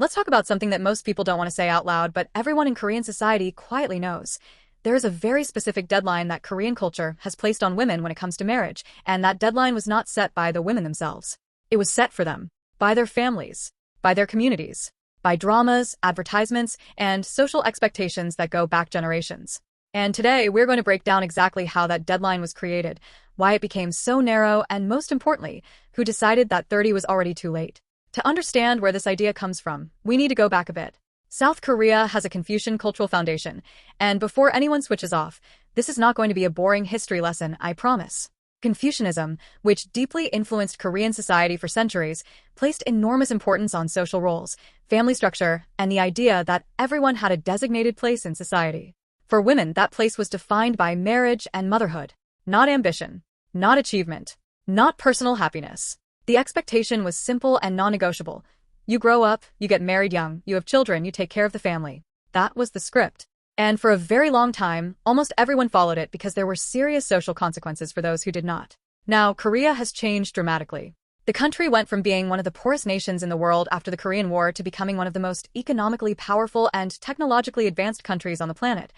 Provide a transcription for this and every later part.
Let's talk about something that most people don't want to say out loud, but everyone in Korean society quietly knows. There is a very specific deadline that Korean culture has placed on women when it comes to marriage, and that deadline was not set by the women themselves. It was set for them, by their families, by their communities, by dramas, advertisements, and social expectations that go back generations. And today, we're going to break down exactly how that deadline was created, why it became so narrow, and most importantly, who decided that 30 was already too late. To understand where this idea comes from, we need to go back a bit. South Korea has a Confucian cultural foundation, and before anyone switches off, this is not going to be a boring history lesson, I promise. Confucianism, which deeply influenced Korean society for centuries, placed enormous importance on social roles, family structure, and the idea that everyone had a designated place in society. For women, that place was defined by marriage and motherhood, not ambition, not achievement, not personal happiness. The expectation was simple and non-negotiable. You grow up, you get married young, you have children, you take care of the family. That was the script. And for a very long time, almost everyone followed it because there were serious social consequences for those who did not. Now, Korea has changed dramatically. The country went from being one of the poorest nations in the world after the Korean War to becoming one of the most economically powerful and technologically advanced countries on the planet,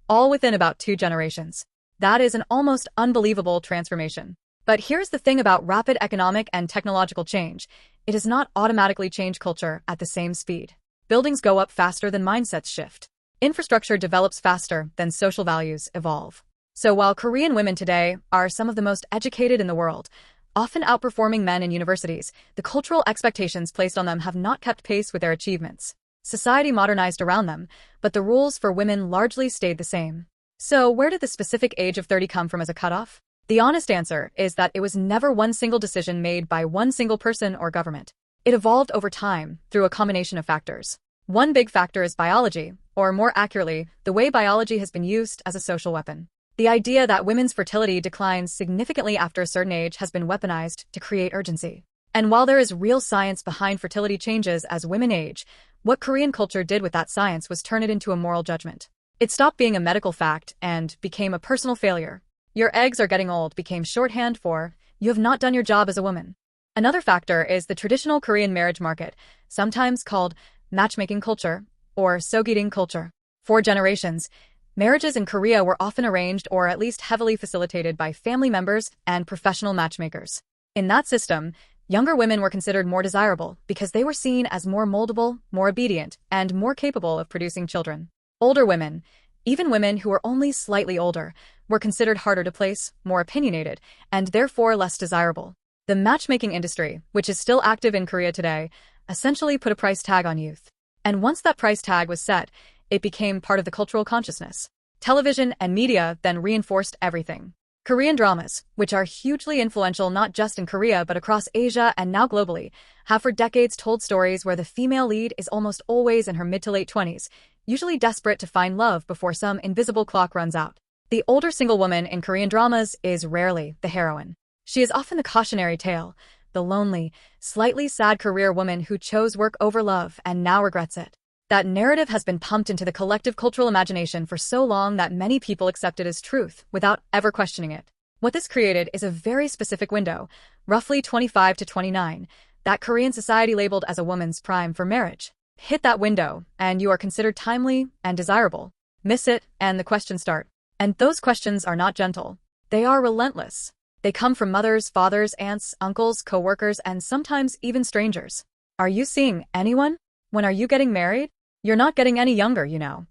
all within about 2 generations. That is an almost unbelievable transformation. But here's the thing about rapid economic and technological change. It does not automatically change culture at the same speed. Buildings go up faster than mindsets shift. Infrastructure develops faster than social values evolve. So while Korean women today are some of the most educated in the world, often outperforming men in universities, the cultural expectations placed on them have not kept pace with their achievements. Society modernized around them, but the rules for women largely stayed the same. So where did the specific age of 30 come from as a cutoff? The honest answer is that it was never one single decision made by one single person or government. It evolved over time through a combination of factors. One big factor is biology, or more accurately, the way biology has been used as a social weapon. The idea that women's fertility declines significantly after a certain age has been weaponized to create urgency. And while there is real science behind fertility changes as women age, what Korean culture did with that science was turn it into a moral judgment. It stopped being a medical fact and became a personal failure. Your eggs are getting old became shorthand for, you have not done your job as a woman. Another factor is the traditional Korean marriage market, sometimes called matchmaking culture or sogiring culture. For generations, marriages in Korea were often arranged or at least heavily facilitated by family members and professional matchmakers. In that system, younger women were considered more desirable because they were seen as more moldable, more obedient, and more capable of producing children. Older women, even women who were only slightly older, were considered harder to place, more opinionated, and therefore less desirable. The matchmaking industry, which is still active in Korea today, essentially put a price tag on youth. And once that price tag was set, it became part of the cultural consciousness. Television and media then reinforced everything. Korean dramas, which are hugely influential not just in Korea but across Asia and now globally, have for decades told stories where the female lead is almost always in her mid to late 20s, usually desperate to find love before some invisible clock runs out. The older single woman in Korean dramas is rarely the heroine. She is often the cautionary tale, the lonely, slightly sad career woman who chose work over love and now regrets it. That narrative has been pumped into the collective cultural imagination for so long that many people accept it as truth without ever questioning it. What this created is a very specific window, roughly 25 to 29, that Korean society labeled as a woman's prime for marriage. Hit that window, and you are considered timely and desirable. Miss it, and the questions start. And those questions are not gentle. They are relentless. They come from mothers, fathers, aunts, uncles, co-workers, and sometimes even strangers. Are you seeing anyone? When are you getting married? You're not getting any younger, you know.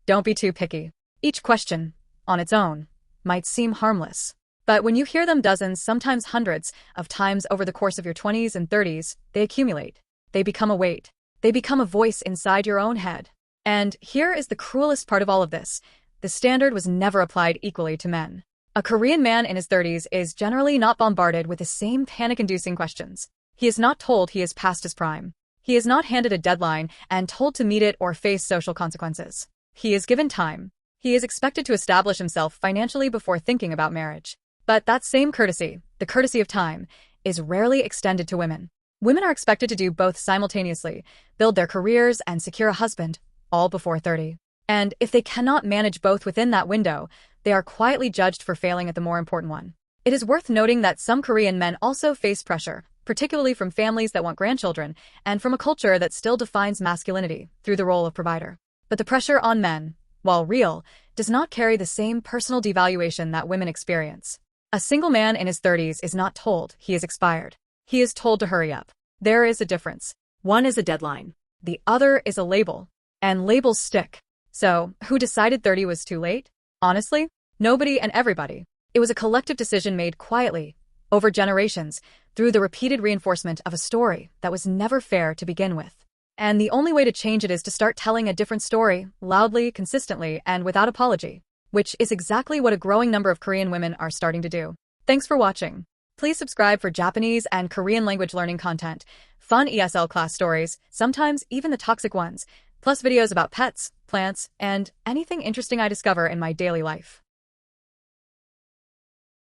Don't be too picky. Each question, on its own, might seem harmless. But when you hear them dozens, sometimes hundreds, of times over the course of your 20s and 30s, they accumulate. They become a weight. They become a voice inside your own head. And here is the cruelest part of all of this. The standard was never applied equally to men. A Korean man in his 30s is generally not bombarded with the same panic-inducing questions. He is not told he is past his prime. He is not handed a deadline and told to meet it or face social consequences. He is given time. He is expected to establish himself financially before thinking about marriage. But that same courtesy, the courtesy of time, is rarely extended to women. Women are expected to do both simultaneously, build their careers and secure a husband, all before 30. And if they cannot manage both within that window, they are quietly judged for failing at the more important one. It is worth noting that some Korean men also face pressure, particularly from families that want grandchildren, and from a culture that still defines masculinity through the role of provider. But the pressure on men, while real, does not carry the same personal devaluation that women experience. A single man in his 30s is not told he is expired. He is told to hurry up. There is a difference. One is a deadline. The other is a label. And labels stick. So, who decided 30 was too late? Honestly, nobody and everybody. It was a collective decision made quietly, over generations, through the repeated reinforcement of a story that was never fair to begin with. And the only way to change it is to start telling a different story, loudly, consistently, and without apology, which is exactly what a growing number of Korean women are starting to do. Thanks for watching. Please subscribe for Japanese and Korean language learning content, fun ESL class stories, sometimes even the toxic ones, plus videos about pets, plants, and anything interesting I discover in my daily life.